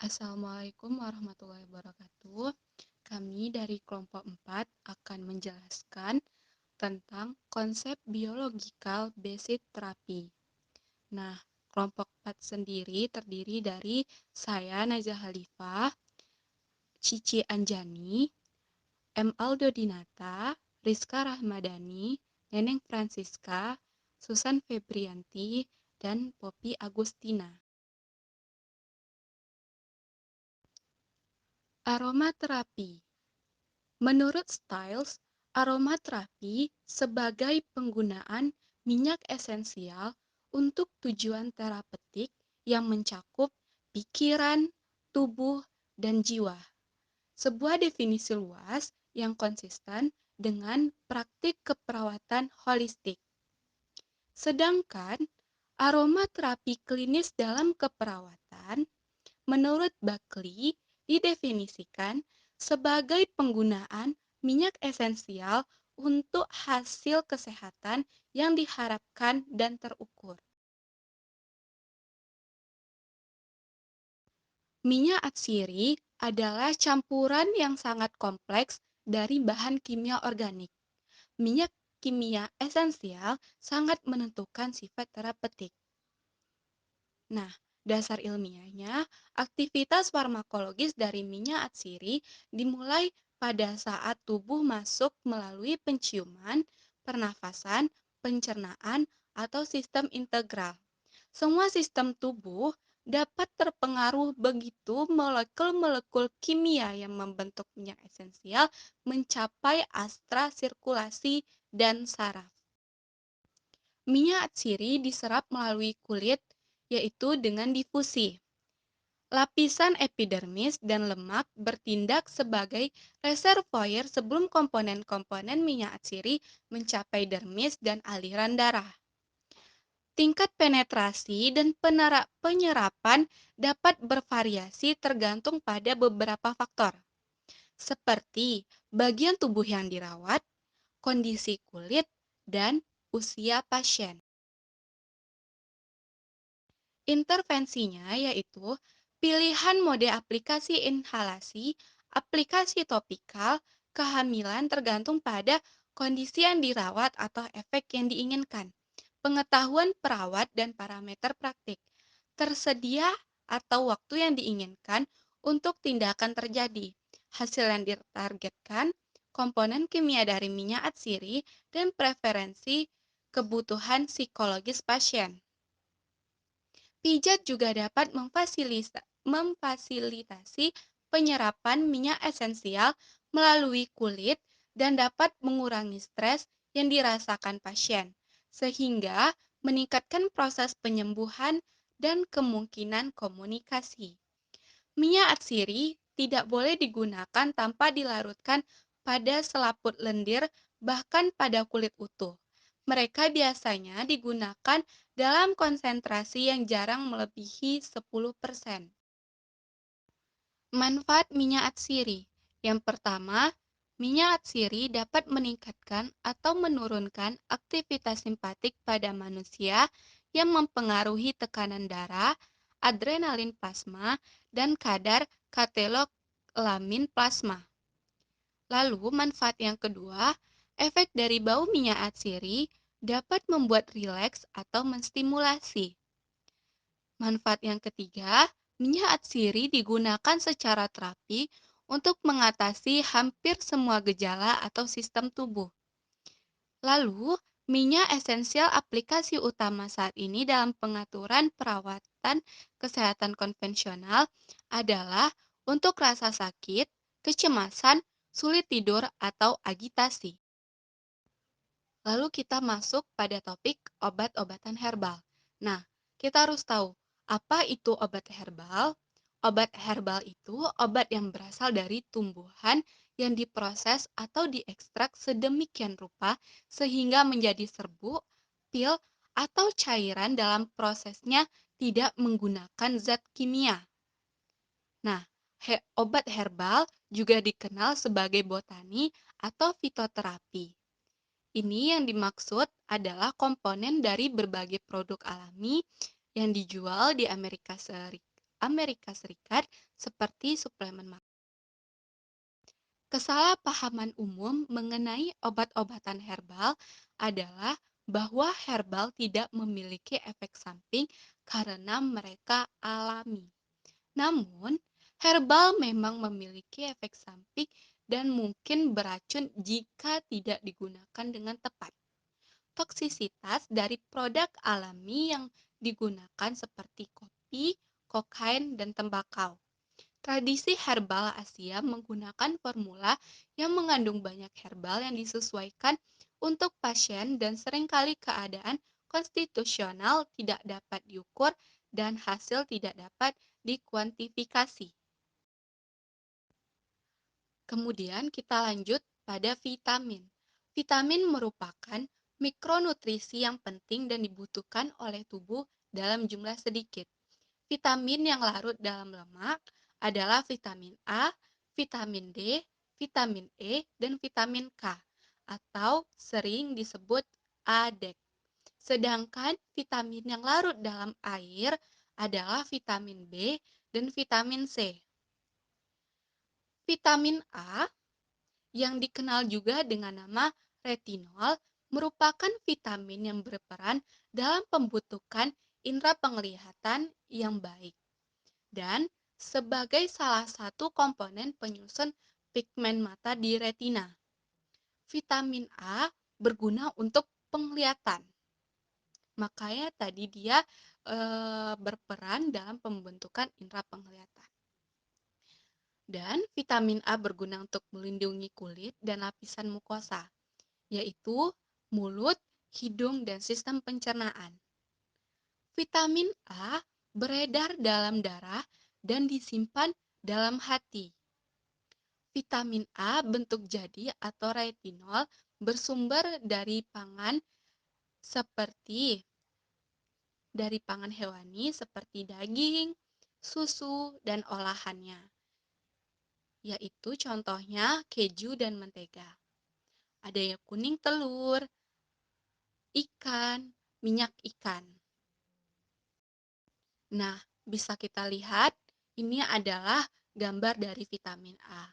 Assalamualaikum warahmatullahi wabarakatuh. Kami dari kelompok 4 akan menjelaskan tentang konsep biological based therapy. Nah, kelompok 4 sendiri terdiri dari saya Najah Halifah, Cici Anjani, M. Aldo Dinata, Rizka Rahmadani, Neneng Francisca, Susan Febrianti, dan Poppy Agustina. Aromaterapi. Menurut Stiles, aromaterapi sebagai penggunaan minyak esensial untuk tujuan terapeutik yang mencakup pikiran, tubuh, dan jiwa. Sebuah definisi luas yang konsisten dengan praktik keperawatan holistik. Sedangkan aromaterapi klinis dalam keperawatan menurut Buckley didefinisikan sebagai penggunaan minyak esensial untuk hasil kesehatan yang diharapkan dan terukur. Minyak atsiri adalah campuran yang sangat kompleks dari bahan kimia organik. Minyak kimia esensial sangat menentukan sifat terapeutik. Nah, dasar ilmiahnya, aktivitas farmakologis dari minyak atsiri dimulai pada saat tubuh masuk melalui penciuman, pernafasan, pencernaan, atau sistem integral. Semua sistem tubuh dapat terpengaruh begitu molekul-molekul kimia yang membentuk minyak esensial mencapai astra sirkulasi dan saraf. Minyak atsiri diserap melalui kulit, yaitu dengan difusi. Lapisan epidermis dan lemak bertindak sebagai reservoir sebelum komponen-komponen minyak atsiri mencapai dermis dan aliran darah. Tingkat penetrasi dan penyerapan dapat bervariasi tergantung pada beberapa faktor, seperti bagian tubuh yang dirawat, kondisi kulit, dan usia pasien. Intervensinya yaitu pilihan mode aplikasi inhalasi, aplikasi topikal, kehamilan tergantung pada kondisi yang dirawat atau efek yang diinginkan, pengetahuan perawat dan parameter praktik, tersedia atau waktu yang diinginkan untuk tindakan terjadi, hasil yang ditargetkan, komponen kimia dari minyak atsiri, dan preferensi kebutuhan psikologis pasien. Pijat juga dapat memfasilitasi penyerapan minyak esensial melalui kulit dan dapat mengurangi stres yang dirasakan pasien, sehingga meningkatkan proses penyembuhan dan kemungkinan komunikasi. Minyak atsiri tidak boleh digunakan tanpa dilarutkan pada selaput lendir, bahkan pada kulit utuh. Mereka biasanya digunakan dalam konsentrasi yang jarang melebihi 10%. Manfaat minyak atsiri. Yang pertama, minyak atsiri dapat meningkatkan atau menurunkan aktivitas simpatik pada manusia yang mempengaruhi tekanan darah, adrenalin plasma, dan kadar katekolamiin plasma. Lalu, manfaat yang kedua, efek dari bau minyak atsiri dapat membuat rileks atau menstimulasi. Manfaat yang ketiga, minyak atsiri digunakan secara terapi untuk mengatasi hampir semua gejala atau sistem tubuh. Lalu, minyak esensial aplikasi utama saat ini dalam pengaturan perawatan kesehatan konvensional adalah untuk rasa sakit, kecemasan, sulit tidur, atau agitasi. Lalu kita masuk pada topik obat-obatan herbal. Nah, kita harus tahu apa itu obat herbal. Obat herbal itu obat yang berasal dari tumbuhan yang diproses atau diekstrak sedemikian rupa sehingga menjadi serbuk, pil, atau cairan dalam prosesnya tidak menggunakan zat kimia. Nah, obat herbal juga dikenal sebagai botani atau fitoterapi. Ini yang dimaksud adalah komponen dari berbagai produk alami yang dijual di Amerika Serikat seperti suplemen makanan. Kesalahpahaman umum mengenai obat-obatan herbal adalah bahwa herbal tidak memiliki efek samping karena mereka alami. Namun, herbal memang memiliki efek samping dan mungkin beracun jika tidak digunakan dengan tepat. Toksisitas dari produk alami yang digunakan seperti kopi, kokain, dan tembakau. Tradisi herbal Asia menggunakan formula yang mengandung banyak herbal yang disesuaikan untuk pasien dan seringkali keadaan konstitusional tidak dapat diukur dan hasil tidak dapat dikuantifikasi. Kemudian kita lanjut pada vitamin. Vitamin merupakan mikronutrisi yang penting dan dibutuhkan oleh tubuh dalam jumlah sedikit. Vitamin yang larut dalam lemak adalah vitamin A, vitamin D, vitamin E, dan vitamin K, atau sering disebut ADEK. Sedangkan vitamin yang larut dalam air adalah vitamin B dan vitamin C. Vitamin A, yang dikenal juga dengan nama retinol, merupakan vitamin yang berperan dalam pembentukan indera penglihatan yang baik dan sebagai salah satu komponen penyusun pigmen mata di retina. Vitamin A berguna untuk penglihatan. Makanya tadi dia berperan dalam pembentukan indera penglihatan. Dan vitamin A berguna untuk melindungi kulit dan lapisan mukosa, yaitu mulut, hidung, dan sistem pencernaan. Vitamin A beredar dalam darah dan disimpan dalam hati. Vitamin A bentuk jadi atau retinol bersumber dari pangan seperti dari pangan hewani seperti daging, susu, dan olahannya, yaitu contohnya keju dan mentega. Ada yang kuning telur, ikan, minyak ikan. Nah, bisa kita lihat ini adalah gambar dari vitamin A.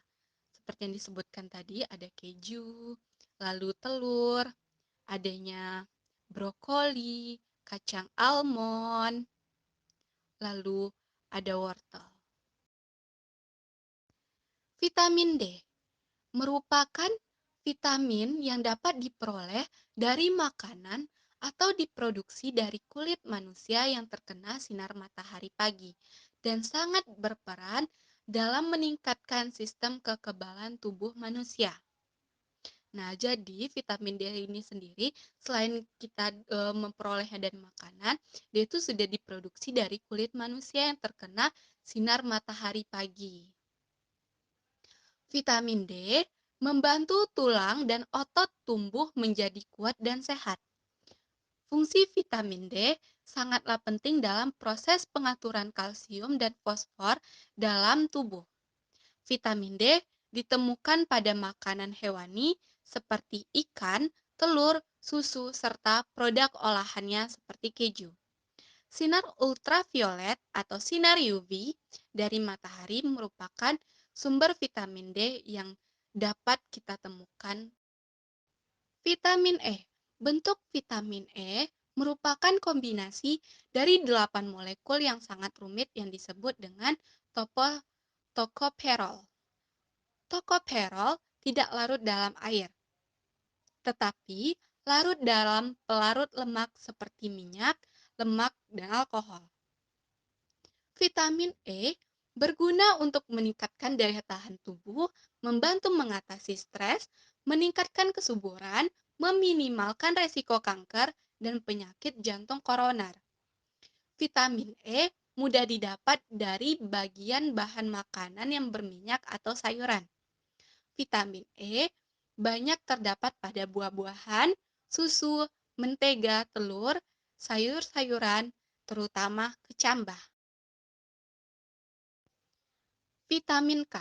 Seperti yang disebutkan tadi, ada keju, lalu telur, adanya brokoli, kacang almond, lalu ada wortel. Vitamin D merupakan vitamin yang dapat diperoleh dari makanan atau diproduksi dari kulit manusia yang terkena sinar matahari pagi dan sangat berperan dalam meningkatkan sistem kekebalan tubuh manusia. Nah, jadi vitamin D ini sendiri selain kita memperolehnya dari makanan, dia itu sudah diproduksi dari kulit manusia yang terkena sinar matahari pagi. Vitamin D membantu tulang dan otot tumbuh menjadi kuat dan sehat. Fungsi vitamin D sangatlah penting dalam proses pengaturan kalsium dan fosfor dalam tubuh. Vitamin D ditemukan pada makanan hewani seperti ikan, telur, susu, serta produk olahannya seperti keju. Sinar ultraviolet atau sinar UV dari matahari merupakan sumber vitamin D yang dapat kita temukan. Vitamin E. Bentuk vitamin E merupakan kombinasi dari 8 molekul yang sangat rumit yang disebut dengan tokoperol. Tokoperol tidak larut dalam air, tetapi larut dalam pelarut lemak seperti minyak, lemak, dan alkohol. Vitamin E berguna untuk meningkatkan daya tahan tubuh, membantu mengatasi stres, meningkatkan kesuburan, meminimalkan resiko kanker, dan penyakit jantung koroner. Vitamin E mudah didapat dari bagian bahan makanan yang berminyak atau sayuran. Vitamin E banyak terdapat pada buah-buahan, susu, mentega, telur, sayur-sayuran, terutama kecambah. Vitamin K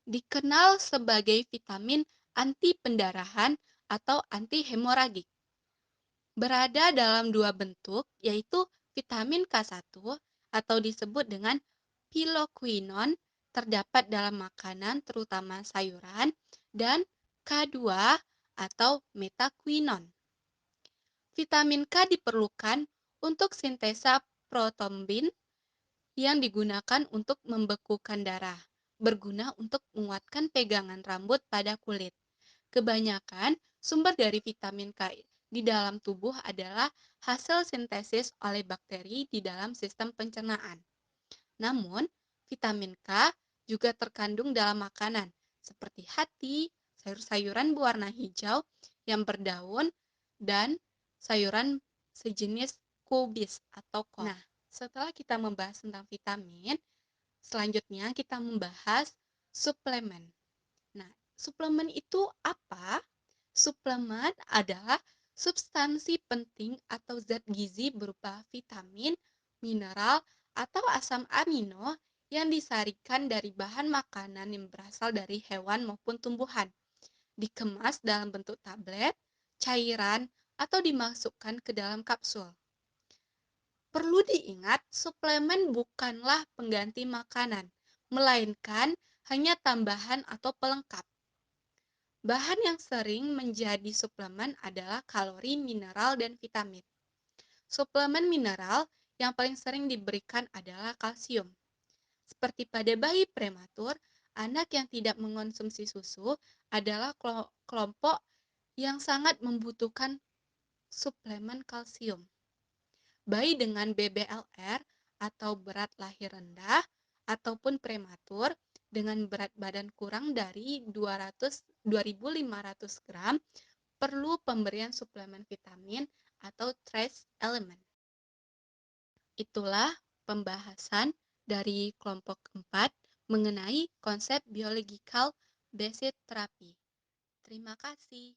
dikenal sebagai vitamin anti pendarahan atau anti hemoragik. Berada dalam dua bentuk, yaitu vitamin K1 atau disebut dengan Piloquinone terdapat dalam makanan terutama sayuran dan K2 atau metaquinone. Vitamin K diperlukan untuk sintesa protombin yang digunakan untuk membekukan darah, berguna untuk menguatkan pegangan rambut pada kulit. Kebanyakan sumber dari vitamin K di dalam tubuh adalah hasil sintesis oleh bakteri di dalam sistem pencernaan. Namun, vitamin K juga terkandung dalam makanan seperti hati, sayur-sayuran berwarna hijau yang berdaun, dan sayuran sejenis kubis atau kol. Nah, setelah kita membahas tentang vitamin, selanjutnya kita membahas suplemen. Nah, suplemen itu apa? Suplemen adalah substansi penting atau zat gizi berupa vitamin, mineral, atau asam amino yang disarikan dari bahan makanan yang berasal dari hewan maupun tumbuhan, dikemas dalam bentuk tablet, cairan, atau dimasukkan ke dalam kapsul. Perlu diingat, suplemen bukanlah pengganti makanan, melainkan hanya tambahan atau pelengkap. Bahan yang sering menjadi suplemen adalah kalori, mineral, dan vitamin. Suplemen mineral yang paling sering diberikan adalah kalsium. Seperti pada bayi prematur, anak yang tidak mengonsumsi susu adalah kelompok yang sangat membutuhkan suplemen kalsium. Bayi dengan BBLR atau berat lahir rendah ataupun prematur dengan berat badan kurang dari 2.500 gram perlu pemberian suplemen vitamin atau trace element. Itulah pembahasan dari kelompok 4 mengenai konsep biological based therapy. Terima kasih.